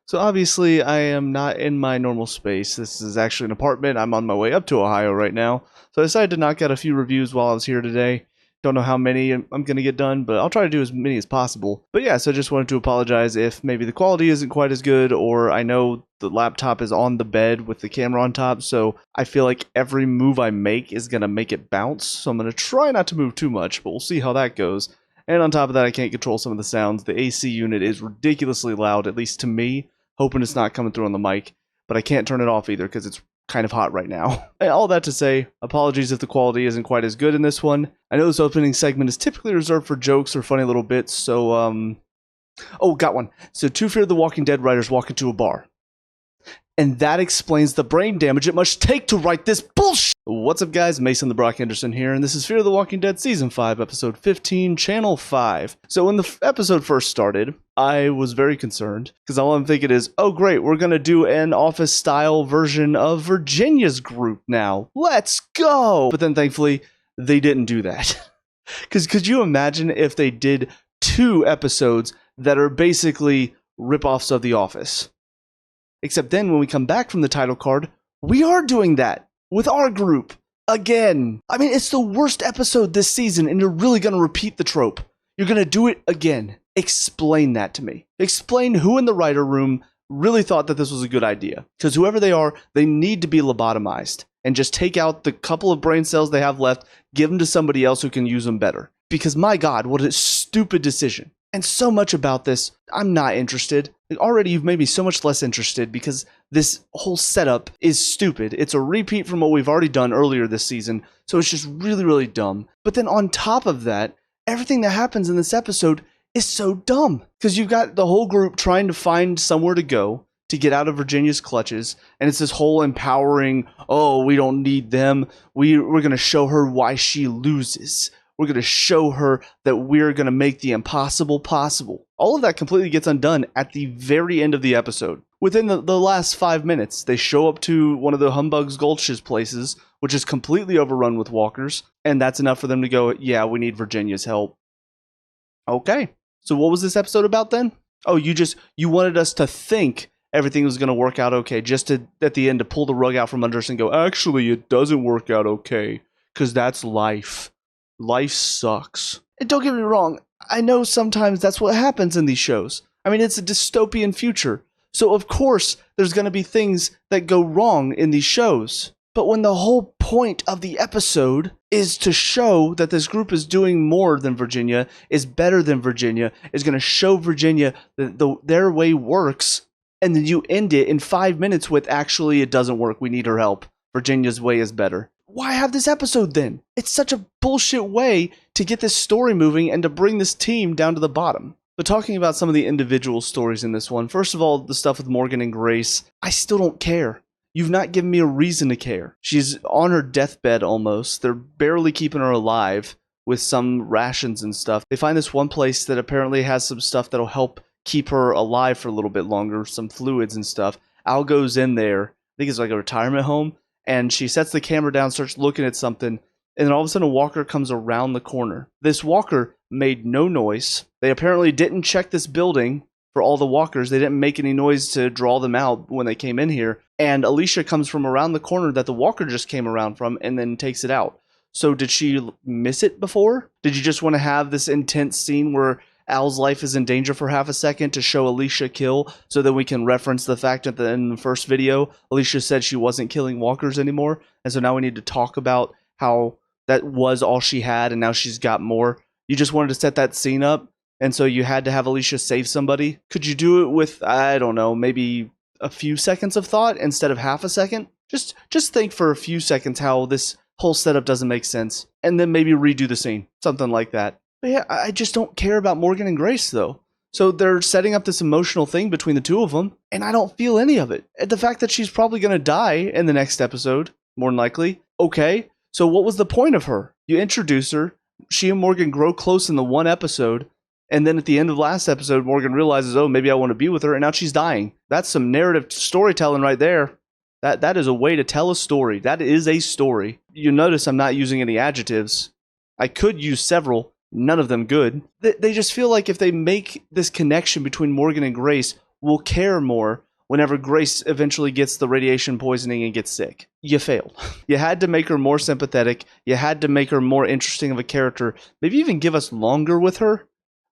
So obviously I am not in my normal space. This is actually an apartment. I'm on my way up to Ohio right now. So I decided to knock out a few reviews while I was here today. Don't know how many I'm going to get done, but I'll try to do as many as possible. But yeah, so I just wanted to apologize if maybe the quality isn't quite as good, or I know the laptop is on the bed with the camera on top, so I feel like every move I make is going to make it bounce. So I'm going to try not to move too much, but we'll see how that goes. And on top of that, I can't control some of the sounds. The AC unit is ridiculously loud, at least to me. Hoping it's not coming through on the mic, but I can't turn it off either because it's kind of hot right now. And all that to say, apologies if the quality isn't quite as good in this one. I know this opening segment is typically reserved for jokes or funny little bits, so, oh, got one. So 2 Fear the Walking Dead writers walk into a bar. And that explains the brain damage it must take to write this bullshit! What's up, guys? Mason the Brock Anderson here, and this is Fear the Walking Dead Season 5, Episode 15, Channel 5. So when the episode first started, I was very concerned, because all I'm thinking is, oh great, we're going to do an office-style version of Virginia's group now. Let's go! But then thankfully, they didn't do that. Because could you imagine if they did 2 episodes that are basically rip-offs of The Office? Except then when we come back from the title card, we are doing that with our group again. I mean, it's the worst episode this season, and you're really going to repeat the trope. You're going to do it again. Explain that to me. Explain who in the writer room really thought that this was a good idea. Because whoever they are, they need to be lobotomized. And just take out the couple of brain cells they have left, give them to somebody else who can use them better. Because my God, what a stupid decision. And so much about this, I'm not interested. Already you've made me so much less interested because this whole setup is stupid. It's a repeat from what we've already done earlier this season, so it's just really, really dumb. But then on top of that, everything that happens in this episode is so dumb. Because you've got the whole group trying to find somewhere to go to get out of Virginia's clutches, and it's this whole empowering, oh, we don't need them. We're going to show her why she loses. We're going to show her that we're going to make the impossible possible. All of that completely gets undone at the very end of the episode. Within the last 5 minutes, they show up to one of the Humbug's Gulch's places, which is completely overrun with walkers, and that's enough for them to go, yeah, we need Virginia's help. Okay, so what was this episode about then? Oh, you wanted us to think everything was going to work out okay, just to, at the end, to pull the rug out from under us and go, actually, it doesn't work out okay, because that's life. Life sucks. And don't get me wrong, I know sometimes that's what happens in these shows. I mean, it's a dystopian future. So of course, there's going to be things that go wrong in these shows. But when the whole point of the episode is to show that this group is doing more than Virginia, is better than Virginia, is going to show Virginia that their way works, and then you end it in 5 minutes with, actually, it doesn't work, we need her help. Virginia's way is better. Why have this episode then? It's such a bullshit way to get this story moving and to bring this team down to the bottom. But talking about some of the individual stories in this one, first of all, the stuff with Morgan and Grace, I still don't care. You've not given me a reason to care. She's on her deathbed almost. They're barely keeping her alive with some rations and stuff. They find this one place that apparently has some stuff that'll help keep her alive for a little bit longer, some fluids and stuff. Al goes in there, I think it's like a retirement home, and she sets the camera down, starts looking at something, and then all of a sudden a walker comes around the corner. This walker made no noise. They apparently didn't check this building for all the walkers. They didn't make any noise to draw them out when they came in here. And Alicia comes from around the corner that the walker just came around from and then takes it out. So did she miss it before? Did you just want to have this intense scene where Al's life is in danger for half a second to show Alicia kill, so that we can reference the fact that in the first video, Alicia said she wasn't killing walkers anymore, and so now we need to talk about how that was all she had, and now she's got more. You just wanted to set that scene up, and so you had to have Alicia save somebody. Could you do it with, I don't know, maybe a few seconds of thought instead of half a second? Just think for a few seconds how this whole setup doesn't make sense, and then maybe redo the scene, something like that. But yeah, I just don't care about Morgan and Grace, though. So they're setting up this emotional thing between the two of them, and I don't feel any of it. And the fact that she's probably going to die in the next episode, more than likely, okay, so what was the point of her? You introduce her, she and Morgan grow close in the one episode, and then at the end of last episode, Morgan realizes, oh, maybe I want to be with her, and now she's dying. That's some narrative storytelling right there. That is a way to tell a story. That is a story. You notice I'm not using any adjectives. I could use several. None of them good. They just feel like if they make this connection between Morgan and Grace, will care more whenever Grace eventually gets the radiation poisoning and gets sick. You failed. You had to make her more sympathetic. You had to make her more interesting of a character. Maybe even give us longer with her.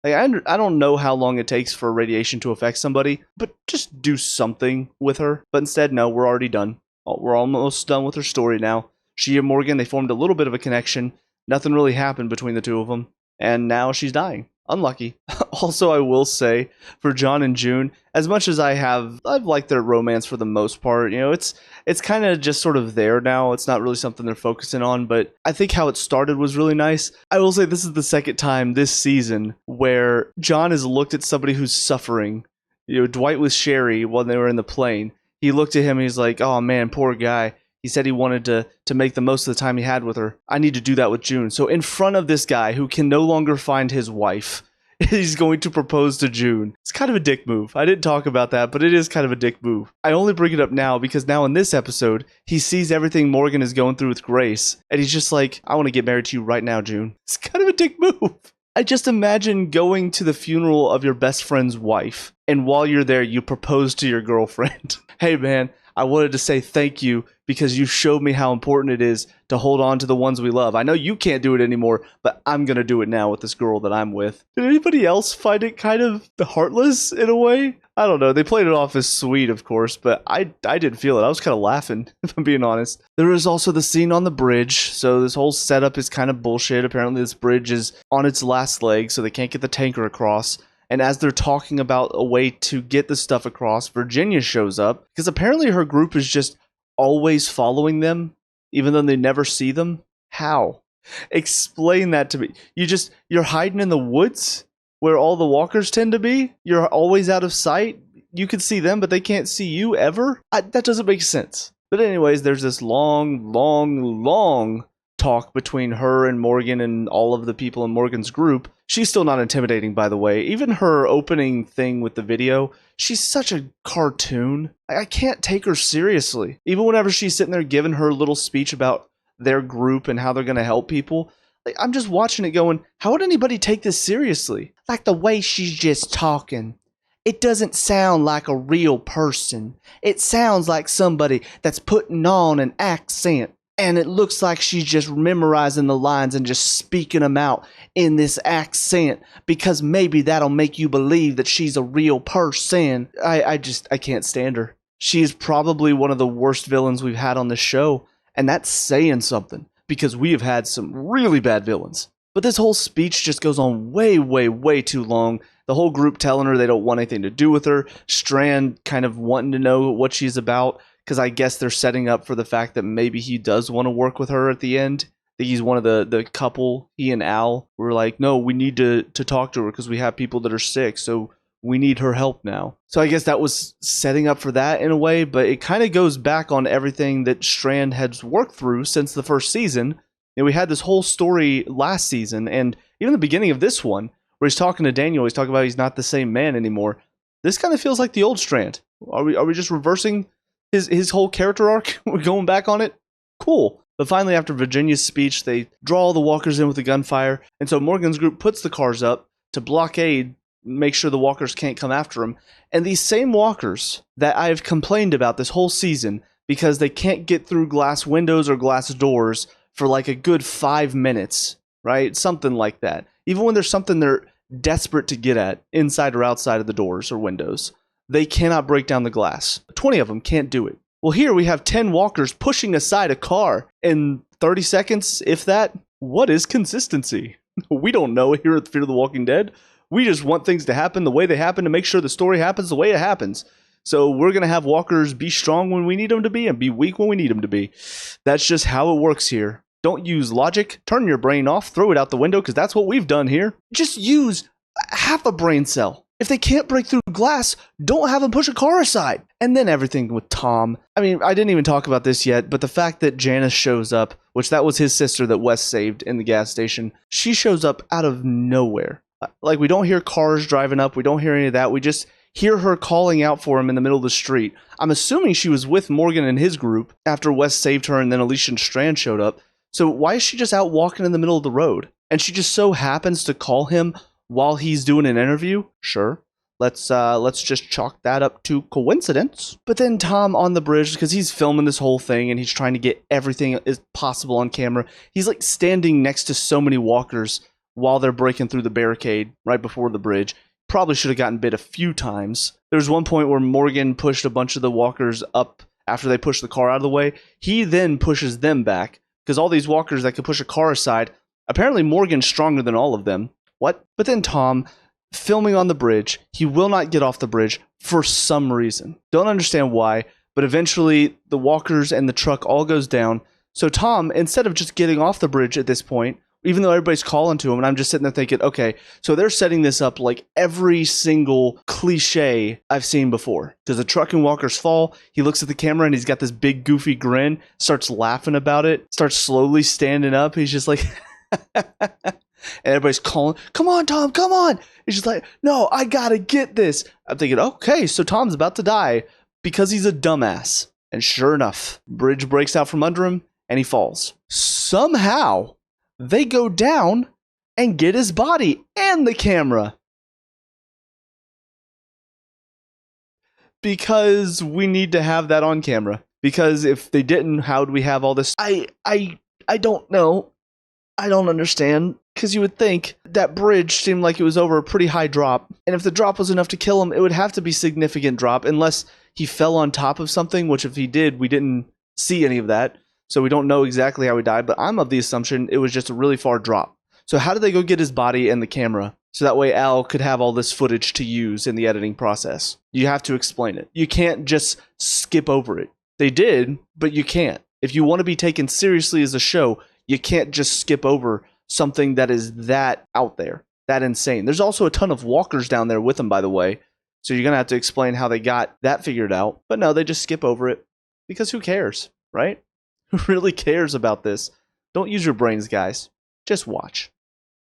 Like, I don't know how long it takes for radiation to affect somebody, but just do something with her. But instead, no, we're already done. We're almost done with her story now. She and Morgan, they formed a little bit of a connection. Nothing really happened between the two of them. And now she's dying. Unlucky. Also, I will say, for John and June, as much as I've liked their romance for the most part, you know, it's kind of just sort of there now. It's not really something they're focusing on, but I think how it started was really nice. I will say this is the second time this season where John has looked at somebody who's suffering. You know, Dwight with Sherry when they were in the plane. He looked at him and he's like, oh man, poor guy. He said he wanted to make the most of the time he had with her. I need to do that with June. So in front of this guy who can no longer find his wife, he's going to propose to June. It's kind of a dick move. I didn't talk about that, but it is kind of a dick move. I only bring it up now because now in this episode, he sees everything Morgan is going through with Grace, and he's just like, I want to get married to you right now, June. It's kind of a dick move. I just imagine going to the funeral of your best friend's wife, and while you're there, you propose to your girlfriend. Hey man, I wanted to say thank you because you showed me how important it is to hold on to the ones we love. I know you can't do it anymore, but I'm going to do it now with this girl that I'm with. Did anybody else find it kind of heartless in a way? I don't know. They played it off as sweet, of course, but I didn't feel it. I was kind of laughing, if I'm being honest. There is also the scene on the bridge. So this whole setup is kind of bullshit. Apparently this bridge is on its last leg, so they can't get the tanker across. And as they're talking about a way to get the stuff across, Virginia shows up because apparently her group is just always following them, even though they never see them. How? Explain that to me. You're hiding in the woods where all the walkers tend to be. You're always out of sight. You can see them, but they can't see you ever. That doesn't make sense. But anyways, there's this long talk between her and Morgan and all of the people in Morgan's group. She's still not intimidating, by the way. Even her opening thing with the video, she's such a cartoon. I can't take her seriously. Even whenever she's sitting there giving her little speech about their group and how they're going to help people, like, I'm just watching it going, how would anybody take this seriously? Like the way she's just talking. It doesn't sound like a real person. It sounds like somebody that's putting on an accent. And it looks like she's just memorizing the lines and just speaking them out in this accent because maybe that'll make you believe that she's a real person. I can't stand her. She is probably one of the worst villains we've had on the show. And that's saying something because we have had some really bad villains. But this whole speech just goes on way too long. The whole group telling her they don't want anything to do with her. Strand kind of wanting to know what she's about. Because I guess they're setting up for the fact that maybe he does want to work with her at the end. I think he's one of the couple, he and Al, were like, no, we need to talk to her because we have people that are sick, so we need her help now. So I guess that was setting up for that in a way, but it kind of goes back on everything that Strand has worked through since the first season. And we had this whole story last season, and even the beginning of this one, where he's talking to Daniel, he's talking about he's not the same man anymore. This kind of feels like the old Strand. Are we just reversing his whole character arc? We're going back on it? Cool. But finally, after Virginia's speech, they draw all the walkers in with the gunfire, and so Morgan's group puts the cars up to blockade, make sure the walkers can't come after them. And these same walkers that I've complained about this whole season because they can't get through glass windows or glass doors for like a good 5 minutes, right? Something like that. Even when there's something they're desperate to get at, inside or outside of the doors or windows, they cannot break down the glass. 20 of them can't do it. Well, here we have 10 walkers pushing aside a car in 30 seconds, if that. What is consistency? We don't know here at Fear the Walking Dead. We just want things to happen the way they happen to make sure the story happens the way it happens. So we're going to have walkers be strong when we need them to be and be weak when we need them to be. That's just how it works here. Don't use logic. Turn your brain off. Throw it out the window because that's what we've done here. Just use half a brain cell. If they can't break through glass, don't have them push a car aside. And then everything with Tom. I mean, I didn't even talk about this yet, but the fact that Janice shows up, which that was his sister that Wes saved in the gas station, she shows up out of nowhere. Like, we don't hear cars driving up. We don't hear any of that. We just hear her calling out for him in the middle of the street. I'm assuming she was with Morgan and his group after Wes saved her and then Alicia and Strand showed up. So why is she just out walking in the middle of the road? And she just so happens to call him while he's doing an interview? Sure. Let's just chalk that up to coincidence. But then Tom on the bridge, because he's filming this whole thing and he's trying to get everything as possible on camera. He's like standing next to so many walkers while they're breaking through the barricade right before the bridge. Probably should have gotten bit a few times. There's one point where Morgan pushed a bunch of the walkers up after they pushed the car out of the way. He then pushes them back because all these walkers that could push a car aside, apparently Morgan's stronger than all of them. What? But then Tom, filming on the bridge, he will not get off the bridge for some reason. Don't understand why, but eventually the walkers and the truck all goes down. So Tom, instead of just getting off the bridge at this point, even though everybody's calling to him, and I'm just sitting there thinking, okay, so they're setting this up like every single cliche I've seen before. Does the truck and walkers fall? He looks at the camera and he's got this big goofy grin, starts laughing about it, starts slowly standing up. He's just like... And everybody's calling, come on, Tom, come on. He's just like, no, I gotta get this. I'm thinking, okay, so Tom's about to die because he's a dumbass. And sure enough, bridge breaks out from under him and he falls. Somehow, they go down and get his body and the camera. Because we need to have that on camera. Because if they didn't, how would we have all this? I don't know. I don't understand. Because you would think that bridge seemed like it was over a pretty high drop. And if the drop was enough to kill him, it would have to be a significant drop. Unless he fell on top of something, which if he did, we didn't see any of that. So we don't know exactly how he died. But I'm of the assumption it was just a really far drop. So how did they go get his body and the camera? So that way Al could have all this footage to use in the editing process. You have to explain it. You can't just skip over it. They did, but you can't. If you want to be taken seriously as a show, you can't just skip over something that is that out there, that insane. There's also a ton of walkers down there with them, by the way. So you're going to have to explain how they got that figured out. But no, they just skip over it. Because who cares, right? Who really cares about this? Don't use your brains, guys. Just watch.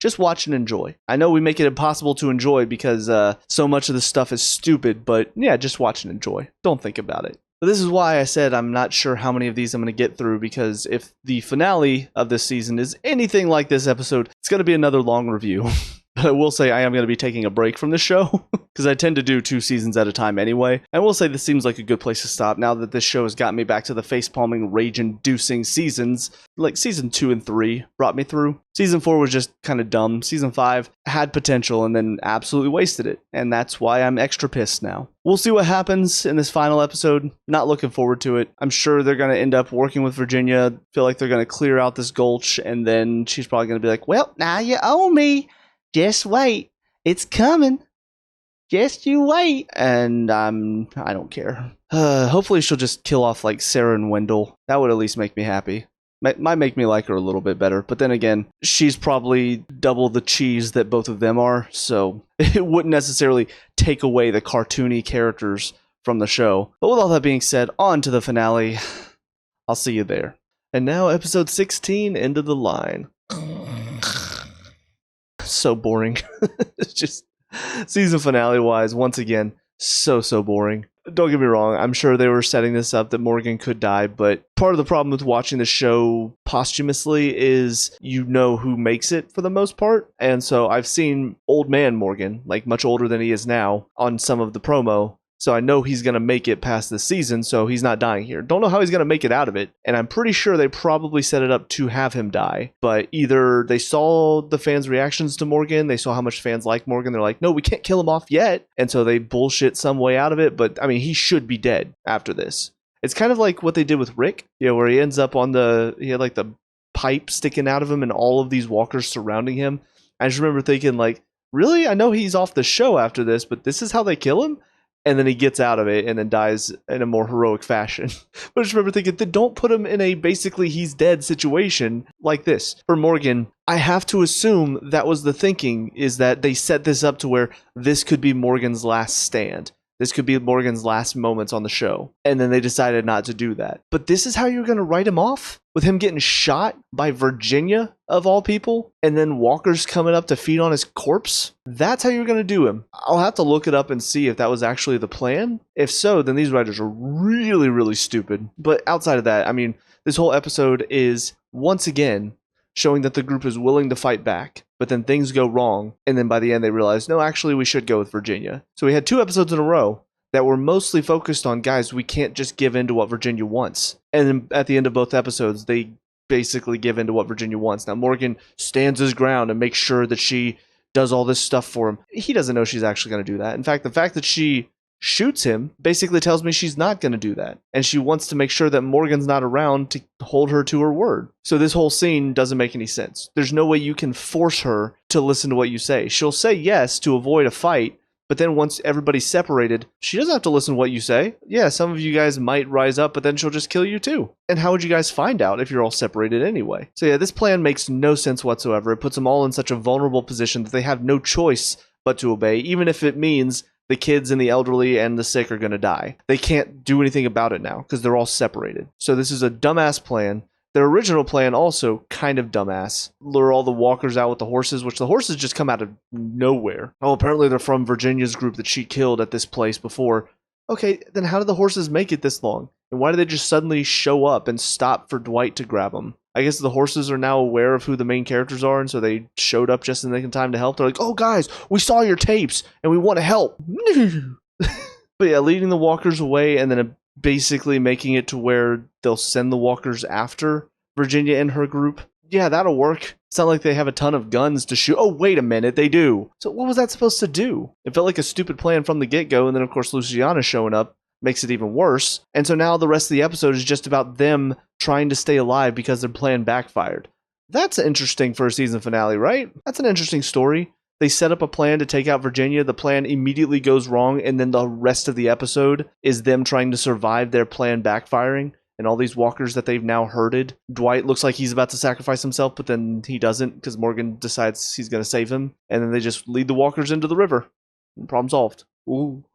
Just watch and enjoy. I know we make it impossible to enjoy because so much of this stuff is stupid, but yeah, just watch and enjoy. Don't think about it. But this is why I said I'm not sure how many of these I'm going to get through, because if the finale of this season is anything like this episode, it's going to be another long review. But I will say I am going to be taking a break from the show because I tend to do 2 seasons at a time anyway. I will say this seems like a good place to stop now that this show has gotten me back to the face-palming, rage-inducing seasons. Like season 2 and 3 brought me through. Season 4 was just kind of dumb. Season 5 had potential and then absolutely wasted it. And that's why I'm extra pissed now. We'll see what happens in this final episode. Not looking forward to it. I'm sure they're going to end up working with Virginia. Feel like they're going to clear out this gulch. And then she's probably going to be like, well, now you owe me. Just wait. It's coming. Just you wait. And I don't care. Hopefully she'll just kill off like Sarah and Wendell. That would at least make me happy. Might make me like her a little bit better. But then again, she's probably double the cheese that both of them are. So it wouldn't necessarily take away the cartoony characters from the show. But with all that being said, on to the finale. I'll see you there. And now episode 16, End of the Line. So boring. It's just season finale wise, once again, so boring. Don't get me wrong, I'm sure they were setting this up that Morgan could die, but part of the problem with watching the show posthumously is you know who makes it for the most part. And so I've seen old man Morgan, like much older than he is now, on some of the promo. So I know he's going to make it past this season, so he's not dying here. Don't know how he's going to make it out of it, and I'm pretty sure they probably set it up to have him die. But either they saw the fans' reactions to Morgan, they saw how much fans like Morgan, they're like, no, we can't kill him off yet. And so they bullshit some way out of it, but I mean, he should be dead after this. It's kind of like what they did with Rick, where he ends up on he had like the pipe sticking out of him and all of these walkers surrounding him. I just remember thinking like, really? I know he's off the show after this, but this is how they kill him? And then he gets out of it and then dies in a more heroic fashion. But I just remember thinking, don't put him in a basically he's dead situation like this. For Morgan, I have to assume that was the thinking, is that they set this up to where this could be Morgan's last stand. This could be Morgan's last moments on the show. And then they decided not to do that. But this is how you're going to write him off? With him getting shot by Virginia, of all people? And then walkers coming up to feed on his corpse? That's how you're going to do him. I'll have to look it up and see if that was actually the plan. If so, then these writers are really stupid. But outside of that, I mean, this whole episode is, once again, showing that the group is willing to fight back. But then things go wrong, and then by the end they realize, no, actually we should go with Virginia. So we had 2 episodes in a row that were mostly focused on, guys, we can't just give in to what Virginia wants. And then at the end of both episodes, they basically give in to what Virginia wants. Now Morgan stands his ground and makes sure that she does all this stuff for him. He doesn't know she's actually going to do that. In fact, the fact that she shoots him basically tells me she's not going to do that. And she wants to make sure that Morgan's not around to hold her to her word. So this whole scene doesn't make any sense. There's no way you can force her to listen to what you say. She'll say yes to avoid a fight, but then once everybody's separated, she doesn't have to listen to what you say. Yeah, some of you guys might rise up, but then she'll just kill you too. And how would you guys find out if you're all separated anyway? So yeah, this plan makes no sense whatsoever. It puts them all in such a vulnerable position that they have no choice but to obey, even if it means the kids and the elderly and the sick are going to die. They can't do anything about it now because they're all separated. So this is a dumbass plan. Their original plan also kind of dumbass. Lure all the walkers out with the horses, which the horses just come out of nowhere. Oh, apparently they're from Virginia's group that she killed at this place before. Okay, then how did the horses make it this long? And why did they just suddenly show up and stop for Dwight to grab them? I guess the horses are now aware of who the main characters are, and so they showed up just in the nick of time to help. They're like, oh guys, we saw your tapes, and we want to help. But yeah, leading the walkers away and then basically making it to where they'll send the walkers after Virginia and her group. Yeah, that'll work. It's not like they have a ton of guns to shoot. Oh, wait a minute, they do. So what was that supposed to do? It felt like a stupid plan from the get-go, and then of course Luciana showing up makes it even worse. And so now the rest of the episode is just about them trying to stay alive because their plan backfired. That's interesting for a season finale, right? That's an interesting story. They set up a plan to take out Virginia, the plan immediately goes wrong, and then the rest of the episode is them trying to survive their plan backfiring, and all these walkers that they've now herded. Dwight looks like he's about to sacrifice himself, but then he doesn't, because Morgan decides he's going to save him, and then they just lead the walkers into the river. Problem solved. Ooh.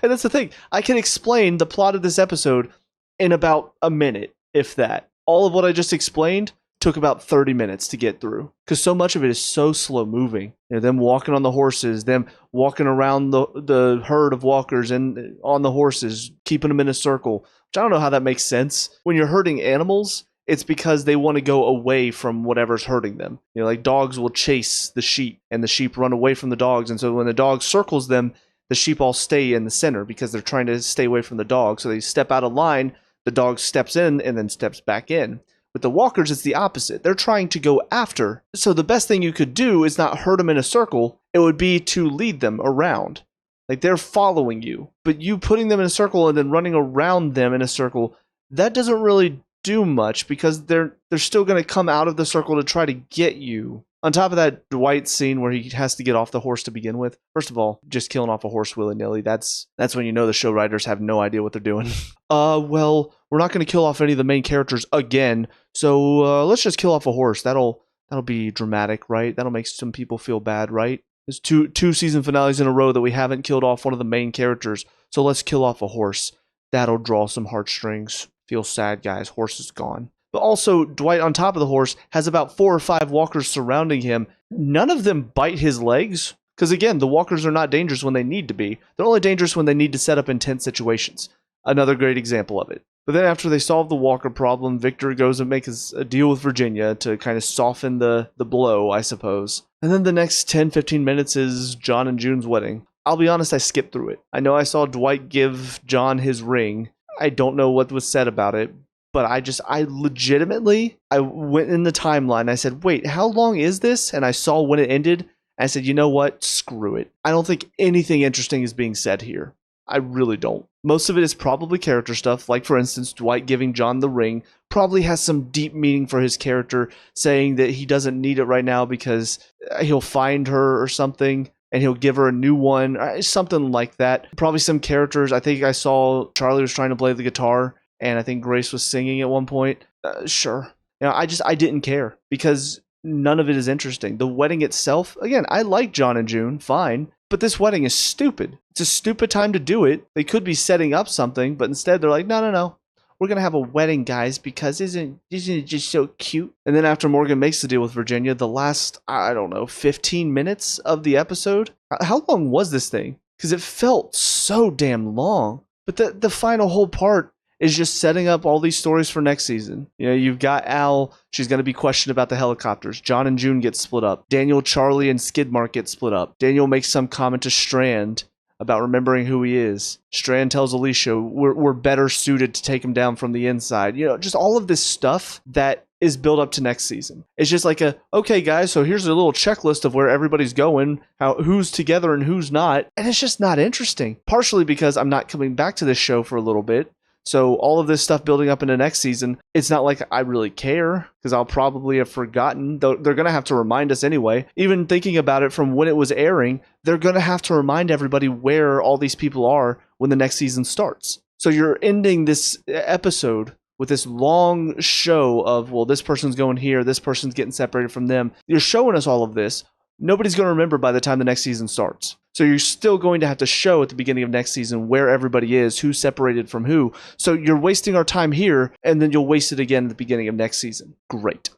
And that's the thing, I can explain the plot of this episode in about a minute, if that. All of what I just explained took about 30 minutes to get through, because so much of it is so slow moving. You know, them walking on the horses, them walking around the herd of walkers and on the horses, keeping them in a circle, which I don't know how that makes sense. When you're herding animals, it's because they want to go away from whatever's hurting them. You know, like dogs will chase the sheep, and the sheep run away from the dogs, and so when the dog circles them, the sheep all stay in the center because they're trying to stay away from the dog. So they step out of line, the dog steps in and then steps back in. With the walkers, it's the opposite. They're trying to go after. So the best thing you could do is not herd them in a circle. It would be to lead them around. Like, they're following you. But you putting them in a circle and then running around them in a circle, that doesn't really do much because they're still going to come out of the circle to try to get you. On top of that, Dwight scene where he has to get off the horse to begin with. First of all, just killing off a horse willy-nilly, that's when you know the show writers have no idea what they're doing. Well, we're not going to kill off any of the main characters again, so let's just kill off a horse. That'll be dramatic, right? That'll make some people feel bad, right? There's two season finales in a row that we haven't killed off one of the main characters, so let's kill off a horse. That'll draw some heartstrings. Feel sad, guys. Horse is gone. But also, Dwight on top of the horse has about 4 or 5 walkers surrounding him. None of them bite his legs. Because again, the walkers are not dangerous when they need to be. They're only dangerous when they need to set up intense situations. Another great example of it. But then after they solve the walker problem, Victor goes and makes a deal with Virginia to kind of soften the blow, I suppose. And then the next 10-15 minutes is John and June's wedding. I'll be honest, I skipped through it. I know I saw Dwight give John his ring. I don't know what was said about it. But I legitimately went in the timeline. I said, wait, how long is this? And I saw when it ended. I said, you know what? Screw it. I don't think anything interesting is being said here. I really don't. Most of it is probably character stuff. Like, for instance, Dwight giving John the ring probably has some deep meaning for his character, saying that he doesn't need it right now because he'll find her or something. And he'll give her a new one. Something like that. Probably some characters. I think I saw Charlie was trying to play the guitar. And I think Grace was singing at one point. Sure. You know, I didn't care because none of it is interesting. The wedding itself, again, I like John and June, fine. But this wedding is stupid. It's a stupid time to do it. They could be setting up something, but instead they're like, no. We're going to have a wedding, guys, because isn't it just so cute? And then after Morgan makes the deal with Virginia, the last, 15 minutes of the episode. How long was this thing? Because it felt so damn long. But the final whole part, is just setting up all these stories for next season. You know, you've got Al, she's going to be questioned about the helicopters. John and June get split up. Daniel, Charlie, and Skidmark get split up. Daniel makes some comment to Strand about remembering who he is. Strand tells Alicia, we're better suited to take him down from the inside. You know, just all of this stuff that is built up to next season. It's just like okay guys, so here's a little checklist of where everybody's going, who's together and who's not, and it's just not interesting. Partially because I'm not coming back to this show for a little bit. So all of this stuff building up into next season, it's not like I really care, because I'll probably have forgotten. Though they're going to have to remind us anyway. Even thinking about it from when it was airing, they're going to have to remind everybody where all these people are when the next season starts. So you're ending this episode with this long show of, well, this person's going here, this person's getting separated from them. You're showing us all of this. Nobody's going to remember by the time the next season starts. So you're still going to have to show at the beginning of next season where everybody is, who's separated from who. So you're wasting our time here, and then you'll waste it again at the beginning of next season. Great.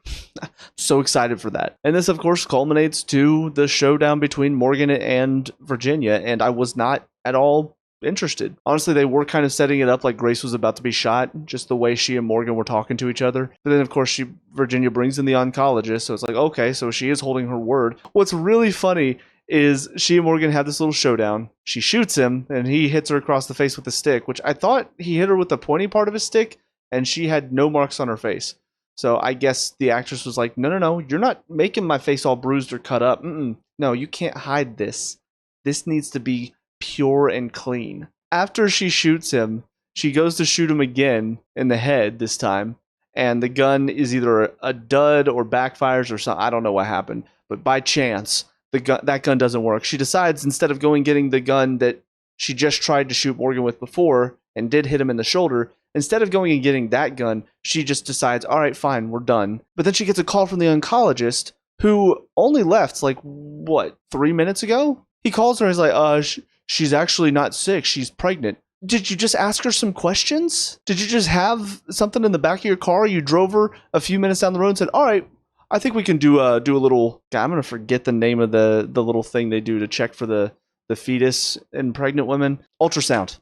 So excited for that. And this, of course, culminates to the showdown between Morgan and Virginia, and I was not at all interested. Honestly, they were kind of setting it up like Grace was about to be shot, just the way she and Morgan were talking to each other. But then, of course, Virginia brings in the oncologist, so it's like, okay, so she is holding her word. What's really funny is she and Morgan have this little showdown. She shoots him, and he hits her across the face with a stick, which I thought he hit her with the pointy part of his stick, and she had no marks on her face. So I guess the actress was like, no, you're not making my face all bruised or cut up. No, you can't hide this. This needs to be pure and clean. After she shoots him, she goes to shoot him again in the head this time, and the gun is either a dud or backfires or something. I don't know what happened, but by chance, that gun doesn't work. She decides, instead of getting the gun that she just tried to shoot Morgan with before and did hit him in the shoulder, instead of going and getting that gun, she just decides, all right, fine, we're done. But then she gets a call from the oncologist, who only left, 3 minutes ago? He calls her and he's like, she's actually not sick, she's pregnant. Did you just ask her some questions? Did you just have something in the back of your car? You drove her a few minutes down the road and said, all right, I think we can do a little, I'm going to forget the name of the little thing they do to check for the fetus in pregnant women. Ultrasound.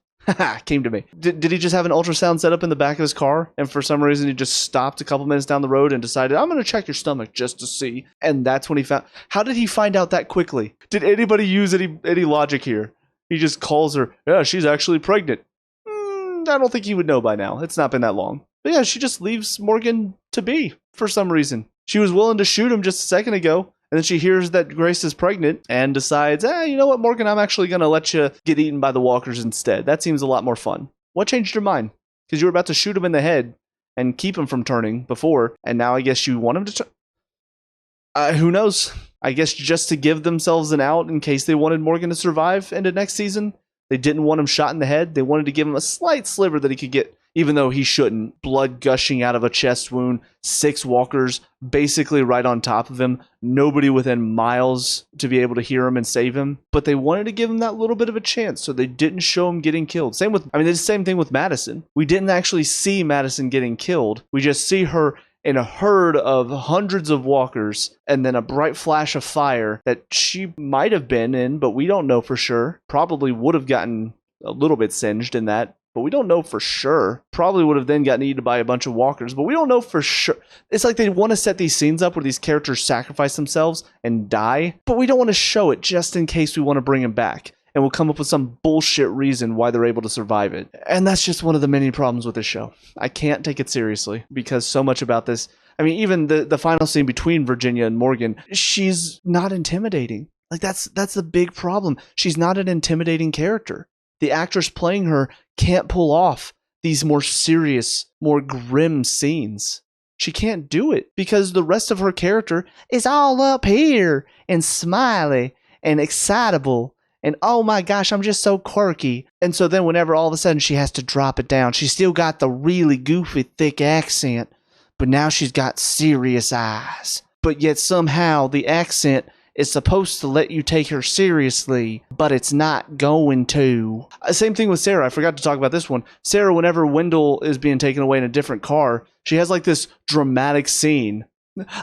Came to me. Did he just have an ultrasound set up in the back of his car, and for some reason he just stopped a couple minutes down the road and decided, I'm going to check your stomach just to see? And that's when he found... How did he find out that quickly? Did anybody use any logic here? He just calls her, yeah, she's actually pregnant. I don't think he would know by now. It's not been that long. But yeah, she just leaves Morgan to be for some reason. She was willing to shoot him just a second ago, and then she hears that Grace is pregnant and decides, you know what, Morgan, I'm actually going to let you get eaten by the walkers instead. That seems a lot more fun. What changed your mind? Because you were about to shoot him in the head and keep him from turning before, and now I guess you want him to turn? Who knows? I guess just to give themselves an out in case they wanted Morgan to survive into next season. They didn't want him shot in the head. They wanted to give him a slight sliver that he could get, even though he shouldn't. Blood gushing out of a chest wound, 6 walkers basically right on top of him, nobody within miles to be able to hear him and save him. But they wanted to give him that little bit of a chance, so they didn't show him getting killed. The same thing with Madison. We didn't actually see Madison getting killed. We just see her in a herd of hundreds of walkers, and then a bright flash of fire that she might have been in, but we don't know for sure. Probably would have gotten a little bit singed in that, but we don't know for sure. Probably would have then gotten eaten by a bunch of walkers, but we don't know for sure. It's like they want to set these scenes up where these characters sacrifice themselves and die, but we don't want to show it just in case we want to bring them back. And we'll come up with some bullshit reason why they're able to survive it. And that's just one of the many problems with this show. I can't take it seriously because so much about this... even the final scene between Virginia and Morgan, she's not intimidating. That's the big problem. She's not an intimidating character. The actress playing her can't pull off these more serious, more grim scenes. She can't do it because the rest of her character is all up here and smiley and excitable. And oh my gosh, I'm just so quirky. And so then whenever all of a sudden she has to drop it down, she's still got the really goofy, thick accent, but now she's got serious eyes. But yet somehow the accent is supposed to let you take her seriously, but it's not going to. Same thing with Sarah. I forgot to talk about this one. Sarah, whenever Wendell is being taken away in a different car, she has this dramatic scene.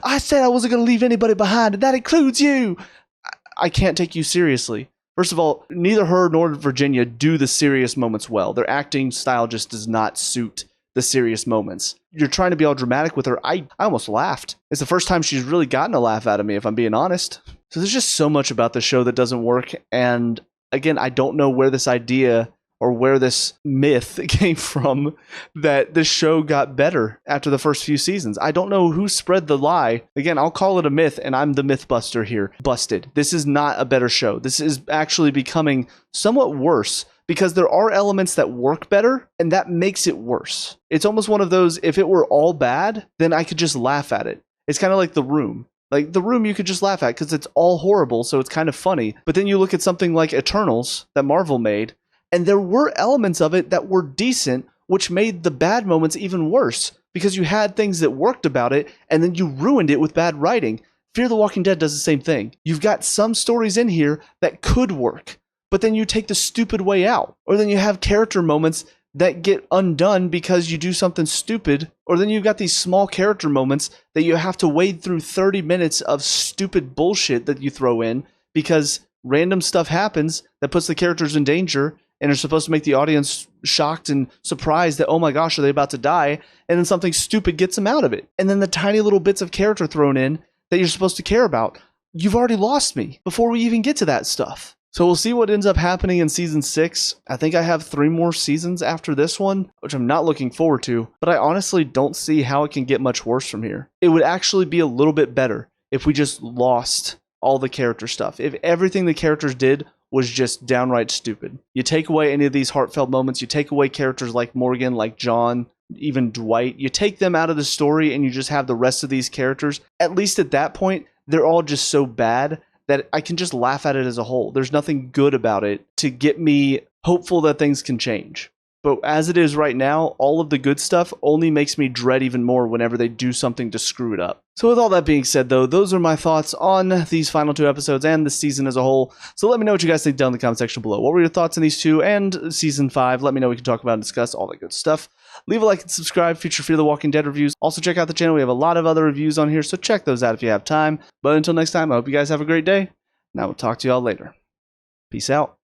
I said I wasn't going to leave anybody behind, and that includes you. I can't take you seriously. First of all, neither her nor Virginia do the serious moments well. Their acting style just does not suit the serious moments. You're trying to be all dramatic with her. I almost laughed. It's the first time she's really gotten a laugh out of me, if I'm being honest. So there's just so much about the show that doesn't work. And again, I don't know where this idea or where this myth came from that this show got better after the first few seasons. I don't know who spread the lie. Again, I'll call it a myth, and I'm the myth buster here. Busted. This is not a better show. This is actually becoming somewhat worse because there are elements that work better, and that makes it worse. It's almost one of those, if it were all bad, then I could just laugh at it. It's kind of like The Room. Like, The Room you could just laugh at because it's all horrible, so it's kind of funny. But then you look at something like Eternals that Marvel made, and there were elements of it that were decent, which made the bad moments even worse because you had things that worked about it, and then you ruined it with bad writing. Fear the Walking Dead does the same thing. You've got some stories in here that could work, but then you take the stupid way out. Or then you have character moments that get undone because you do something stupid. Or then you've got these small character moments that you have to wade through 30 minutes of stupid bullshit that you throw in because random stuff happens that puts the characters in danger and are supposed to make the audience shocked and surprised that, oh my gosh, are they about to die? And then something stupid gets them out of it. And then the tiny little bits of character thrown in that you're supposed to care about. You've already lost me before we even get to that stuff. So we'll see what ends up happening in season 6. I think I have 3 more seasons after this one, which I'm not looking forward to, but I honestly don't see how it can get much worse from here. It would actually be a little bit better if we just lost all the character stuff. If everything the characters did was just downright stupid. You take away any of these heartfelt moments, you take away characters like Morgan, like John, even Dwight, you take them out of the story and you just have the rest of these characters. At least at that point, they're all just so bad that I can just laugh at it as a whole. There's nothing good about it to get me hopeful that things can change. But as it is right now, all of the good stuff only makes me dread even more whenever they do something to screw it up. So with all that being said, though, those are my thoughts on these final 2 episodes and the season as a whole. So let me know what you guys think down in the comment section below. What were your thoughts on these 2 and season 5? Let me know. We can talk about and discuss all that good stuff. Leave a like and subscribe. Future Fear the Walking Dead reviews. Also check out the channel. We have a lot of other reviews on here, so check those out if you have time. But until next time, I hope you guys have a great day, and I will talk to y'all later. Peace out.